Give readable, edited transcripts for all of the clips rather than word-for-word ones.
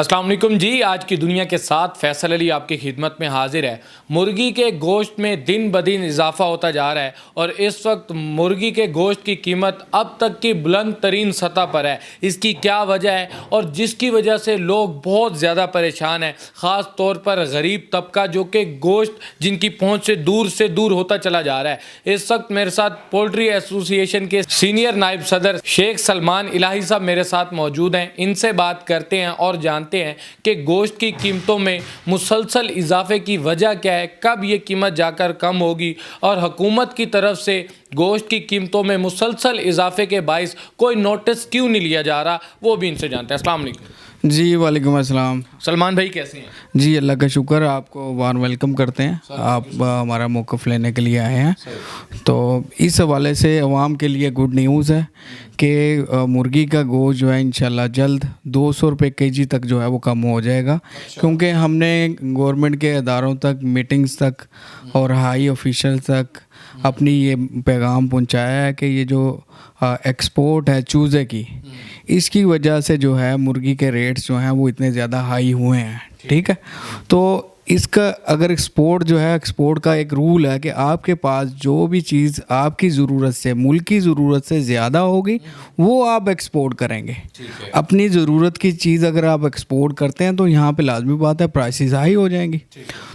अस्सलाम वालेकुम जी। आज की दुनिया के साथ फैसल अली आपकी खिदमत में हाजिर है। मुर्गी के गोश्त में दिन ब दिन इजाफा होता जा रहा है और इस वक्त मुर्गी के गोश्त की कीमत अब तक की बुलंद तरीन सतह पर है। इसकी क्या वजह है और जिसकी वजह से लोग बहुत ज़्यादा परेशान हैं, ख़ास तौर पर गरीब तबका जो कि गोश्त जिनकी पहुँच से दूर होता चला जा रहा है। इस वक्त मेरे साथ पोल्ट्री एसोसिएशन के सीनियर नायब सदर शेख सलमान इलाही साहब मेरे साथ मौजूद हैं। इनसे बात करते हैं और जानते हैं कि गोश्त की कीमतों में मुसलसल इजाफे की वजह क्या है, कब ये कीमत जाकर कम होगी और हुकूमत की तरफ से गोश्त की कीमतों में मुसलसल इजाफे के बाइस कोई नोटिस क्यों नहीं लिया जा रहा, वो भी इनसे जानते हैं। अस्सलाम वालेकुम जी। वालेकुम अस्सलाम। सलमान भाई कैसे हैं? जी अल्लाह का शुक्र, आपको वार्म वेलकम करते हैं। आप हमारा मौक़िफ़ लेने के लिए आए हैं। तो इस हवाले से अवाम के लिए गुड न्यूज़ है कि मुर्गी का गोश्त जो है इंशाल्लाह जल्द 200 रुपये केजी तक जो है वो कम हो जाएगा। क्योंकि हमने गवर्नमेंट के इदारों तक, मीटिंग्स तक और हाई ऑफिशियल तक अपनी ये पैगाम पहुंचाया है कि ये जो एक्सपोर्ट है चूज़े की, इसकी वजह से जो है मुर्गी के रेट्स जो हैं वो इतने ज़्यादा हाई हुए हैं। ठीक है, तो इसका अगर एक्सपोर्ट जो है, एक्सपोर्ट का एक रूल है कि आपके पास जो भी चीज़ आपकी ज़रूरत से, मुल्क की ज़रूरत से ज़्यादा होगी वो आप एक्सपोर्ट करेंगे। अपनी ज़रूरत की चीज़ अगर आप एक्सपोर्ट करते हैं तो यहाँ पे लाजमी बात है प्राइसेस हाई हो जाएंगी।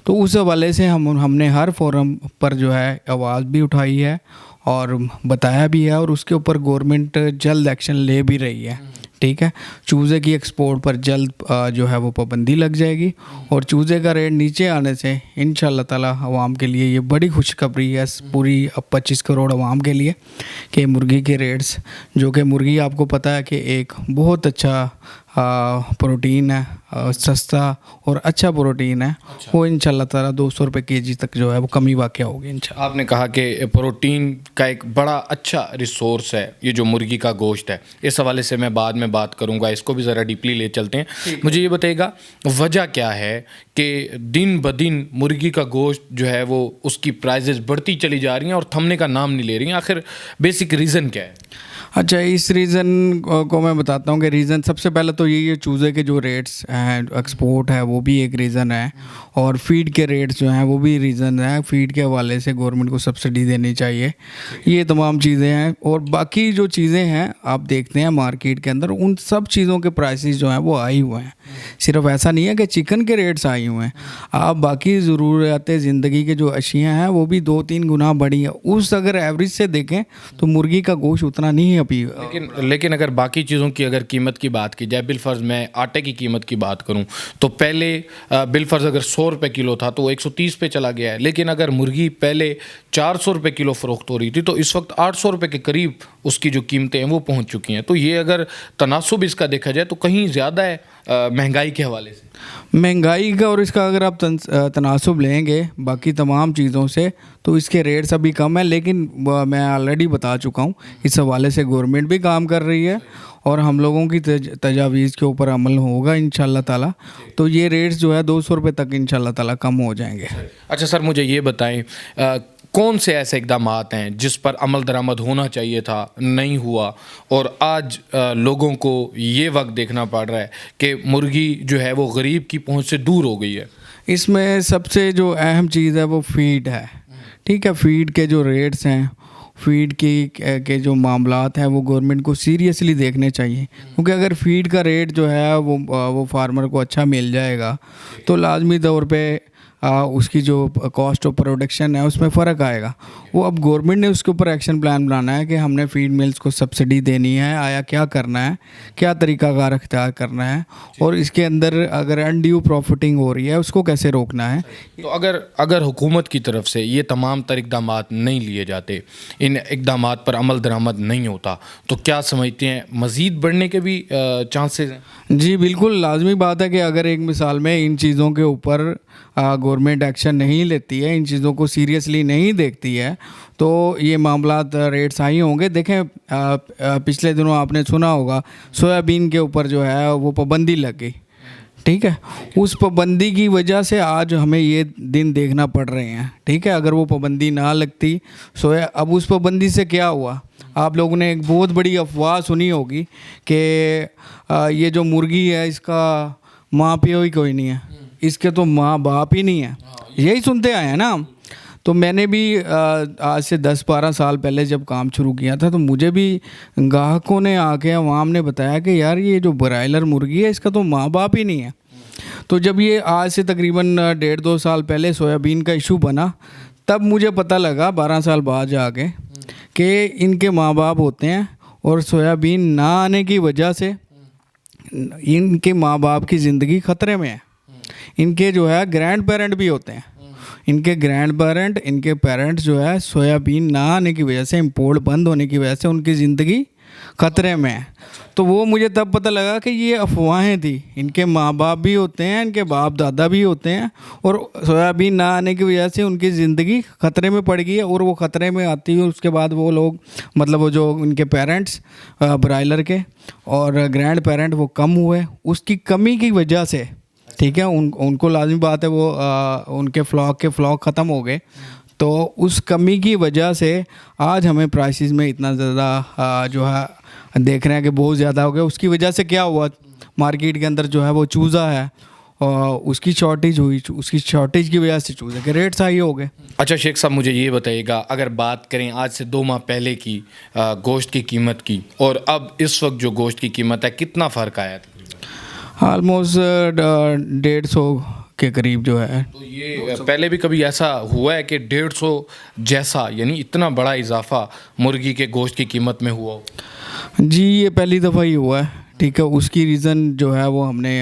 तो उस हवाले से हमने हर फोरम पर जो है आवाज़ भी उठाई है और बताया भी है और उसके ऊपर गवर्नमेंट जल्द एक्शन ले भी रही है। ठीक है, चूज़े की एक्सपोर्ट पर जल्द जो है वो पाबंदी लग जाएगी और चूज़े का रेट नीचे आने से इंशाल्लाह ताला अवाम के लिए ये बड़ी खुशखबरी है, पूरी 25 करोड़ अवाम के लिए, कि मुर्गी के रेट्स, जो कि मुर्गी आपको पता है कि एक बहुत अच्छा प्रोटीन है, सस्ता और अच्छा प्रोटीन है। वो इंशाल्लाह ताला 200 रुपये केजी तक जो है वो कमी वाक़ होगी इंशाल्लाह। आपने कहा कि प्रोटीन का एक बड़ा अच्छा रिसोर्स है ये जो मुर्गी का गोश्त है। इस हवाले से मैं बाद में बात करूंगा, इसको भी ज़रा डीपली ले चलते हैं। मुझे ये बताइएगा वजह क्या है कि दिन ब दिन मुर्गी का गोश्त जो है वो उसकी प्राइजेस बढ़ती चली जा रही हैं और थमने का नाम नहीं ले रही हैं, आखिर बेसिक रीज़न क्या है? अच्छा, इस रीज़न को मैं बताता हूँ कि रीज़न सबसे पहले तो यही है, चूज़े के जो रेट्स हैं, एक्सपोर्ट है वो भी एक रीज़न है और फीड के रेट्स जो हैं वो भी रीज़न है। फीड के हवाले से गवर्नमेंट को सब्सिडी देनी चाहिए, ये तमाम चीज़ें हैं। और बाकी जो चीज़ें हैं आप देखते हैं मार्केट के अंदर, उन सब चीज़ों के प्राइसेस जो हैं वो हाई हुए हैं। सिर्फ ऐसा नहीं है कि चिकन के रेट्स हाई हुए हैं, आप बाकी ज़रूरत ज़िंदगी के जो अशियाँ हैं वो भी 2-3 गुना बढ़ी है। उस अगर एवरेज से देखें तो मुर्गी का गोश्त उतना नहीं है। लेकिन अगर बाकी चीज़ों की अगर कीमत की बात की जाए, बिलफर्ज मैं आटे की कीमत की बात करूं तो पहले बिलफर्ज अगर 100 रुपये किलो था तो वो 130 पे चला गया है। लेकिन अगर मुर्गी पहले 400 रुपये किलो फ़रोख्त हो रही थी तो इस वक्त 800 रुपये के करीब उसकी जो कीमतें हैं वो पहुंच चुकी हैं। तो ये अगर तनासुब इसका देखा जाए तो कहीं ज़्यादा है महंगाई के हवाले से। महंगाई का और इसका अगर आप तनासुब लेंगे बाकी तमाम चीज़ों से तो इसके रेट्स अभी कम है। लेकिन मैं ऑलरेडी बता चुका हूँ, इस हवाले से गवर्नमेंट भी काम कर रही है और हम लोगों की तजावीज़ के ऊपर अमल होगा इंशाल्लाह ताला। तो ये रेट्स जो है 200 रुपये तक इंशाल्लाह ताला कम हो जाएंगे। अच्छा सर, मुझे ये बताएं कौन से ऐसे इकदाम हैं जिस पर अमल दरामद होना चाहिए था, नहीं हुआ और आज लोगों को ये वक्त देखना पड़ रहा है कि मुर्गी जो है वो गरीब की पहुंच से दूर हो गई है? इसमें सबसे जो अहम चीज़ है वो फीड है। ठीक है, फीड के जो रेट्स हैं, फीड के जो मामलात हैं वो गवर्नमेंट को सीरियसली देखने चाहिए। क्योंकि अगर फीड का रेट जो है वो फार्मर को अच्छा मिल जाएगा तो लाजमी तौर पे उसकी जो कॉस्ट ऑफ प्रोडक्शन है उसमें फ़र्क आएगा। वो अब गवर्नमेंट ने उसके ऊपर एक्शन प्लान बनाना है कि हमने फीड मिल्स को सब्सिडी देनी है, आया क्या करना है, क्या तरीक़ाकार अख्तियार करना है और इसके अंदर अगर अनड्यू प्रॉफिटिंग हो रही है उसको कैसे रोकना है। तो अगर हुकूमत की तरफ से ये तमाम इकदाम नहीं लिए जाते, इन इकदाम पर अमल दरामद नहीं होता, तो क्या समझते हैं मज़ीद बढ़ने के भी चांसेस हैं? जी बिल्कुल, लाजमी बात है कि अगर एक मिसाल में इन चीज़ों के ऊपर गवर्नमेंट एक्शन नहीं लेती है, इन चीज़ों को सीरियसली नहीं देखती है तो ये मामलात रेट्स हाई होंगे। देखें पिछले दिनों आपने सुना होगा सोयाबीन के ऊपर जो है वो पाबंदी लग गई। ठीक है, उस पाबंदी की वजह से आज हमें ये दिन देखना पड़ रहे हैं। ठीक है, अगर वो पाबंदी ना लगती अब उस पाबंदी से क्या हुआ, आप लोगों ने एक बहुत बड़ी अफवाह सुनी होगी कि ये जो मुर्गी है इसका माँ पियो ही कोई नहीं है, इसके तो माँ बाप ही नहीं है, यही सुनते आए हैं ना हम। तो मैंने भी आज से 10-12 साल पहले जब काम शुरू किया था तो मुझे भी ग्राहकों ने आके अवाम ने बताया कि यार ये जो ब्रायलर मुर्गी है इसका तो माँ बाप ही नहीं है। तो जब ये आज से तकरीबन 1.5-2 साल पहले सोयाबीन का इशू बना तब मुझे पता लगा 12 साल बाद जाके कि इनके माँ बाप होते हैं और सोयाबीन ना आने की वजह से इनके माँ बाप की ज़िंदगी ख़तरे में है। इनके जो है ग्रैंड पेरेंट भी होते हैं, इनके ग्रैंड पेरेंट, इनके पेरेंट्स जो है सोयाबीन ना आने की वजह से, इंपोर्ट बंद होने की वजह से उनकी ज़िंदगी ख़तरे में है। तो वो मुझे तब पता लगा कि ये अफवाहें थी, इनके माँ बाप भी होते हैं, इनके बाप दादा भी होते हैं और सोयाबीन ना आने की वजह से उनकी ज़िंदगी ख़तरे में पड़ गई है। और वो ख़तरे में आती है उसके बाद वो लोग मतलब वो जो उनके पेरेंट्स ब्रायलर के और ग्रैंड पेरेंट वो कम हुए, उसकी कमी की वजह से, ठीक है, उनको लाजमी बात है वो उनके फ्लॉक ख़त्म हो गए। तो उस कमी की वजह से आज हमें प्राइसेस में इतना ज़्यादा जो है देख रहे हैं कि बहुत ज़्यादा हो गया। उसकी वजह से क्या हुआ, मार्केट के अंदर जो है वो चूज़ा है और उसकी शॉर्टेज हुई, उसकी शॉर्टेज की वजह से चूज़े के रेट्स हाई हो गए। अच्छा शेख साहब, मुझे ये बताइएगा, अगर बात करें आज से 2 माह पहले की गोश्त की कीमत की और अब इस वक्त जो गोश्त की कीमत है, कितना फ़र्क आया था? ऑलमोस्ट 150 के करीब जो है। तो ये पहले भी कभी ऐसा हुआ है कि 150 जैसा यानी इतना बड़ा इजाफा मुर्गी के गोश्त की कीमत में हुआ हो? जी ये पहली दफ़ा ही हुआ है, ठीक है। उसकी रीज़न जो है वो हमने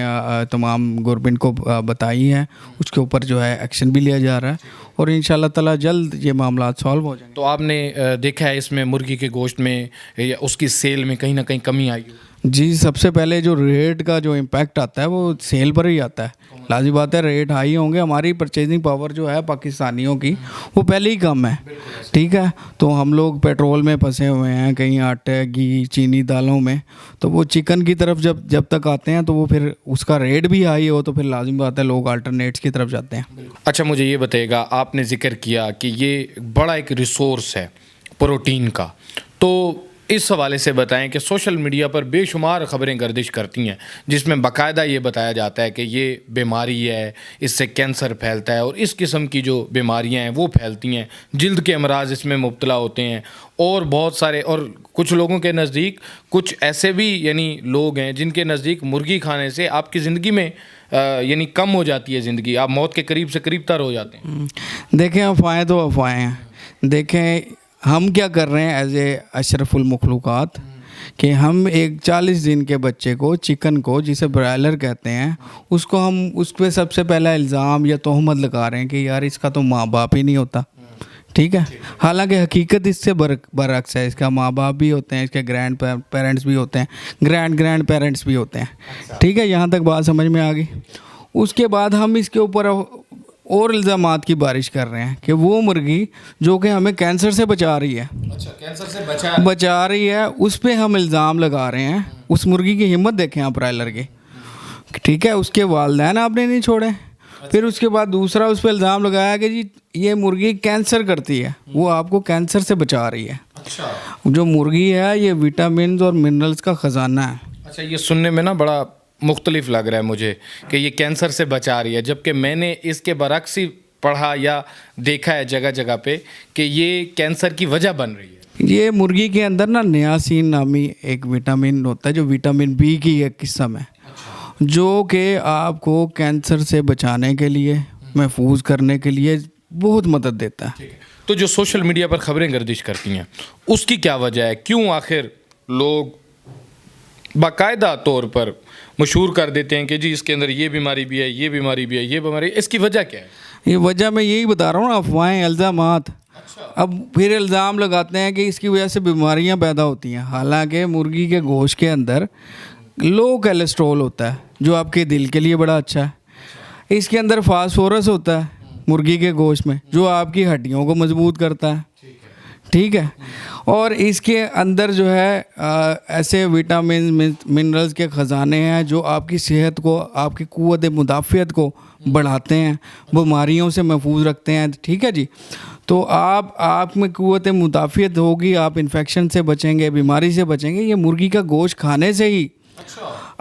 तमाम गवर्नमेंट को बताई है, उसके ऊपर जो है एक्शन भी लिया जा रहा है और इंशाल्लाह ताला जल्द ये मामला सॉल्व हो जाएंगे। तो आपने देखा है इसमें मुर्गी के गोश्त में या उसकी सेल में कहीं ना कहीं कमी आई हो? जी सबसे पहले जो रेट का जो इम्पैक्ट आता है वो सेल पर ही आता है। लाज़मी बात है, रेट हाई होंगे, हमारी परचेजिंग पावर जो है पाकिस्तानियों की वो पहले ही कम है, ठीक है। तो हम लोग पेट्रोल में फंसे हुए हैं, कहीं आटे, घी, चीनी, दालों में। तो वो चिकन की तरफ जब तक आते हैं तो वो फिर उसका रेट भी हाई हो तो फिर लाज़मी बात है लोग अल्टरनेट्स की तरफ जाते हैं। अच्छा मुझे ये बताइएगा, आपने जिक्र किया कि ये बड़ा एक रिसोर्स है प्रोटीन का, तो इस हवाले से बताएं कि सोशल मीडिया पर बेशुमार ख़बरें गर्दिश करती हैं जिसमें बाकायदा ये बताया जाता है कि ये बीमारी है, इससे कैंसर फैलता है और इस किस्म की जो बीमारियां हैं वो फैलती हैं, जिल्द के अमराज इसमें मुब्तला होते हैं और बहुत सारे, और कुछ लोगों के नज़दीक कुछ ऐसे भी यानी लोग हैं जिनके नज़दीक मुर्गी खाने से आपकी ज़िंदगी में यानी कम हो जाती है ज़िंदगी, आप मौत के करीब से करीब तर हो जाते हैं। देखें अफवाहें तो अफवाहें हैं, देखें हम क्या कर रहे हैं एज ए अशरफुल मखलूक़ात कि हम एक 40 दिन के बच्चे को, चिकन को जिसे ब्रायलर कहते हैं, उसको हम उस पर सबसे पहला इल्ज़ाम या तोहमत लगा रहे हैं कि यार इसका तो माँ बाप ही नहीं होता, ठीक है। हालांकि हकीकत इससे बरअक्स है, इसका माँ बाप भी होते हैं, इसके ग्रैंड पेरेंट्स भी होते हैं, ग्रैंड पेरेंट्स भी होते हैं, ठीक है। यहाँ तक बात समझ में आ गई। उसके बाद हम इसके ऊपर और इल्ज़ामात की बारिश कर रहे हैं कि वो मुर्गी जो कि हमें कैंसर से बचा रही है, अच्छा कैंसर से बचा रही है, उस पर हम इल्ज़ाम लगा रहे हैं। उस मुर्गी की हिम्मत देखें आप ब्रायलर की, ठीक है। उसके वालिदैन आपने नहीं छोड़े। फिर उसके बाद दूसरा उस पर इल्ज़ाम लगाया कि जी ये मुर्गी कैंसर करती है, वो आपको कैंसर से बचा रही है। अच्छा, जो मुर्गी है ये विटामिन और मिनरल्स का ख़जाना है। अच्छा, ये सुनने में ना बड़ा मुख्तलिफ लग रहा है मुझे कि ये कैंसर से बचा रही है, जबकि मैंने इसके बरक्स ही पढ़ा या देखा है जगह जगह पे कि ये कैंसर की वजह बन रही है। ये मुर्गी के अंदर ना नियासिन नामी एक विटामिन होता है जो विटामिन बी की एक किस्म है, जो कि आपको कैंसर से बचाने के लिए, महफूज करने के लिए बहुत मदद देता है। तो जो सोशल मीडिया पर खबरें गर्दिश करती हैं उसकी क्या वजह है? क्यों आखिर लोग बाकायदा तौर पर मशहूर कर देते हैं कि जी इसके अंदर ये बीमारी भी है, ये बीमारी भी है, ये बीमारी, इसकी वजह क्या है? ये वजह मैं यही बता रहा हूँ ना, अफवाहें, इल्ज़ामात। अब फिर इल्ज़ाम लगाते हैं कि इसकी वजह से बीमारियां पैदा होती हैं। हालांकि मुर्गी के गोश्त के अंदर लो कोलेस्ट्रॉल होता है जो आपके दिल के लिए बड़ा अच्छा है। इसके अंदर फास्फोरस होता है मुर्गी के गोश्त में जो आपकी हड्डियों को मजबूत करता है, ठीक है। और इसके अंदर जो है ऐसे विटामिन मिनरल्स के ख़जाने हैं जो आपकी सेहत को, आपकी क़ुव्वत मुदाफ़ियत को बढ़ाते हैं, बीमारियों से महफूज रखते हैं, ठीक है जी। तो आप में क़ुव्वत मुदाफ़ियत होगी, आप इन्फेक्शन से बचेंगे, बीमारी से बचेंगे। ये मुर्गी का गोश्त खाने से ही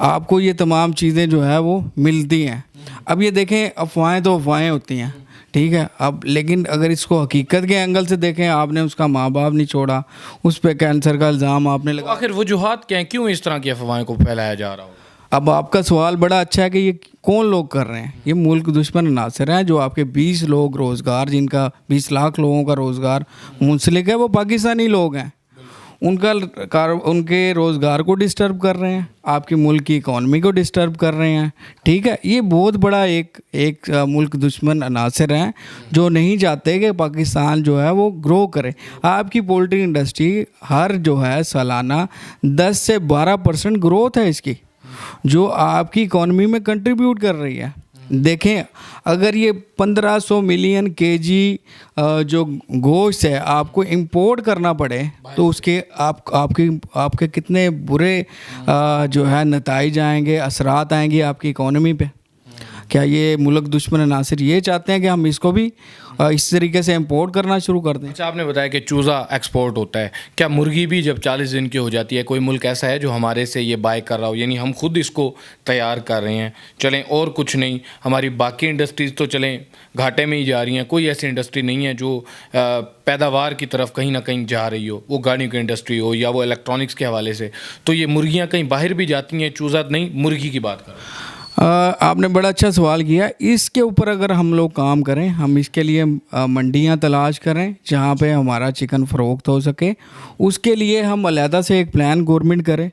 आपको ये तमाम चीज़ें जो है वो मिलती हैं। अब ये देखें, अफवाहें तो अफवाहें होती हैं, ठीक है। अब लेकिन अगर इसको हकीकत के एंगल से देखें, आपने उसका माँ बाप नहीं छोड़ा, उस पर कैंसर का इल्ज़ाम आपने लगा। आखिर वजूहात क्या हैं, क्यों इस तरह की अफवाहें को फैलाया जा रहा हो? अब आपका सवाल बड़ा अच्छा है कि ये कौन लोग कर रहे हैं। ये मुल्क दुश्मन अनासर हैं जो आपके 20 लोग रोज़गार, जिनका 20 लाख लोगों का रोज़गार मुंसलिक है, वो पाकिस्तानी लोग हैं। उनके रोज़गार को डिस्टर्ब कर रहे हैं, आपके मुल्क की इकॉनमी को डिस्टर्ब कर रहे हैं, ठीक है। ये बहुत बड़ा एक मुल्क दुश्मन अनासर हैं जो नहीं चाहते कि पाकिस्तान जो है वो ग्रो करे। आपकी पोल्ट्री इंडस्ट्री हर जो है सालाना 10 से 12% ग्रोथ है इसकी, जो आपकी इकॉनमी में कंट्रीब्यूट कर रही है। देखें, अगर ये 1500 मिलियन केजी जो गोश्त है आपको इंपोर्ट करना पड़े तो उसके आपके कितने बुरे जो है नताइज आएंगे, असरात आएंगे आपकी इकॉनमी पे। क्या ये मुल्क दुश्मन अनासिर ये चाहते हैं कि हम इसको भी इस तरीके से इंपोर्ट करना शुरू कर दें? अच्छा, आपने बताया कि चूज़ा एक्सपोर्ट होता है, क्या मुर्गी भी जब 40 दिन की हो जाती है, कोई मुल्क ऐसा है जो हमारे से ये बाय कर रहा हो, यानी हम खुद इसको तैयार कर रहे हैं, चलें और कुछ नहीं, हमारी बाकी इंडस्ट्रीज़ तो चलें घाटे में ही जा रही हैं, कोई ऐसी इंडस्ट्री नहीं है जो पैदावार की तरफ कहीं ना कहीं जा रही हो, वो गाड़ियों की इंडस्ट्री हो या वो इलेक्ट्रॉनिक्स के हवाले से, तो ये मुर्गियाँ कहीं बाहर भी जाती हैं, चूज़ा नहीं, मुर्गी की बात कर रहे हैं। आपने बड़ा अच्छा सवाल किया। इसके ऊपर अगर हम लोग काम करें, हम इसके लिए मंडियां तलाश करें जहां पे हमारा चिकन फ़रोख्त हो सके, उसके लिए हम अलहदा से एक प्लान गवर्नमेंट करें,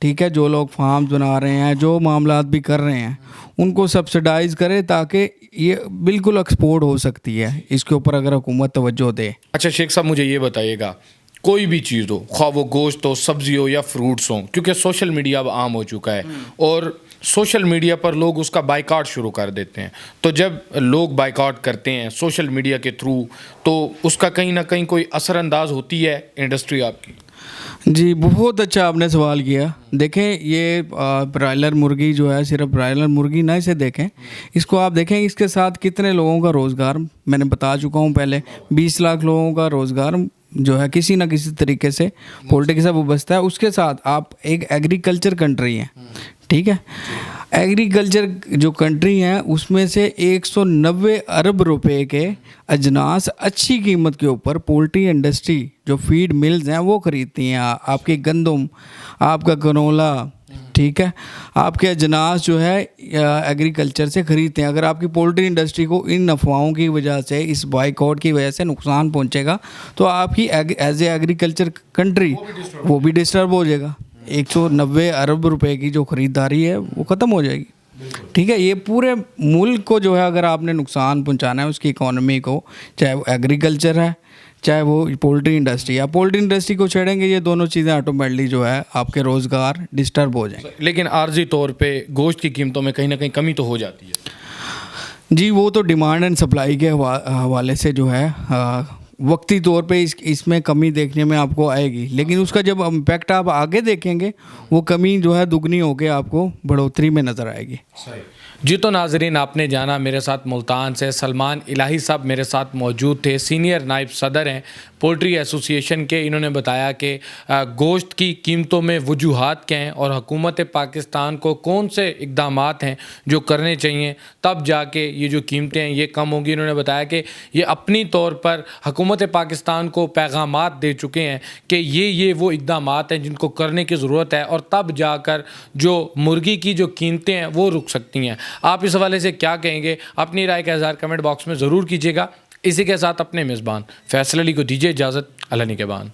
ठीक है। जो लोग फार्म्स बना रहे हैं, जो मामलात भी कर रहे हैं, उनको सब्सिडाइज़ करें ताकि ये बिल्कुल एक्सपोर्ट हो सकती है। इसके ऊपर अगर हुकूमत तवज्जो दे। अच्छा शेख साहब, मुझे ये बताइएगा, कोई भी चीज़ हो, खा वो गोश्त हो, सब्ज़ी हो या फ्रूट्स हो, क्योंकि सोशल मीडिया अब आम हो चुका है और सोशल मीडिया पर लोग उसका बाइकआउट शुरू कर देते हैं। तो जब लोग बाइकआउट करते हैं सोशल मीडिया के थ्रू, तो उसका कहीं ना कहीं कोई असरअंदाज होती है इंडस्ट्री आपकी? जी, बहुत अच्छा आपने सवाल किया। देखें, ये ब्रायलर मुर्गी जो है, सिर्फ ब्रायलर मुर्गी ना इसे देखें, इसको आप देखें इसके साथ कितने लोगों का रोज़गार, मैंने बता चुका हूँ पहले, 20 लाख लोगों का रोज़गार जो है किसी ना किसी तरीके से पोल्ट्री के साथ वाबस्ता है। उसके साथ आप एक एग्रीकल्चर कंट्री हैं, ठीक है। एग्रीकल्चर जो कंट्री हैं उसमें से 190 अरब रुपए के अजनास अच्छी कीमत के ऊपर पोल्ट्री इंडस्ट्री जो फीड मिल्स हैं वो ख़रीदती हैं। आपके गंदम, आपका कनोला, ठीक है, आपके अजनास जो है एग्रीकल्चर से ख़रीदते हैं। अगर आपकी पोल्ट्री इंडस्ट्री को इन अफवाहों की वजह से, इस बाइकआउट की वजह से नुकसान पहुंचेगा तो आपकी एज ए एग्रीकल्चर कंट्री वो भी डिस्टर्ब हो जाएगा। 190 अरब रुपए की जो ख़रीदारी है वो ख़त्म हो जाएगी, ठीक है। ये पूरे मुल्क को जो है अगर आपने नुकसान पहुंचाना है उसकी इकॉनमी को, चाहे वो एग्रीकल्चर है चाहे वो पोल्ट्री इंडस्ट्री, या पोल्ट्री इंडस्ट्री को छेड़ेंगे, ये दोनों चीज़ें ऑटोमेटिकली जो है आपके रोज़गार डिस्टर्ब हो जाएंगे। लेकिन आर्जी तौर पे गोश्त की कीमतों में कहीं ना कहीं कमी तो हो जाती है। जी, वो तो डिमांड एंड सप्लाई के हवाले से जो है वक्ती तौर पे इसमें कमी देखने में आपको आएगी, लेकिन उसका जब इम्पैक्ट आप आगे देखेंगे वो कमी जो है दुगनी होकर आपको बढ़ोतरी में नज़र आएगी। जी, तो नाजरीन, आपने जाना, मेरे साथ मुल्तान से सलमान इलाही साहब मेरे साथ मौजूद थे, सीनियर नायब सदर हैं पोल्ट्री एसोसिएशन के। इन्होंने बताया कि गोश्त की कीमतों में वजूहात क्या हैं और हुकूमत पाकिस्तान को कौन से इक़दामात हैं जो करने चाहिए, तब जाके ये जो कीमतें हैं ये कम होंगी। इन्होंने बताया कि ये अपनी तौर पर हुकूमत पाकिस्तान को पैगामात दे चुके हैं कि ये वो इक़दामात हैं जिनको करने की ज़रूरत है और तब जाकर जो मुर्गी की जो कीमतें हैं वो रुक सकती हैं। आप इस हवाले से क्या कहेंगे? अपनी राय का इज़हार कमेंट बॉक्स में ज़रूर कीजिएगा। इसी के साथ अपने मेज़बान फैसल अली को दीजिए इजाज़त। अल्लाह निगहबान।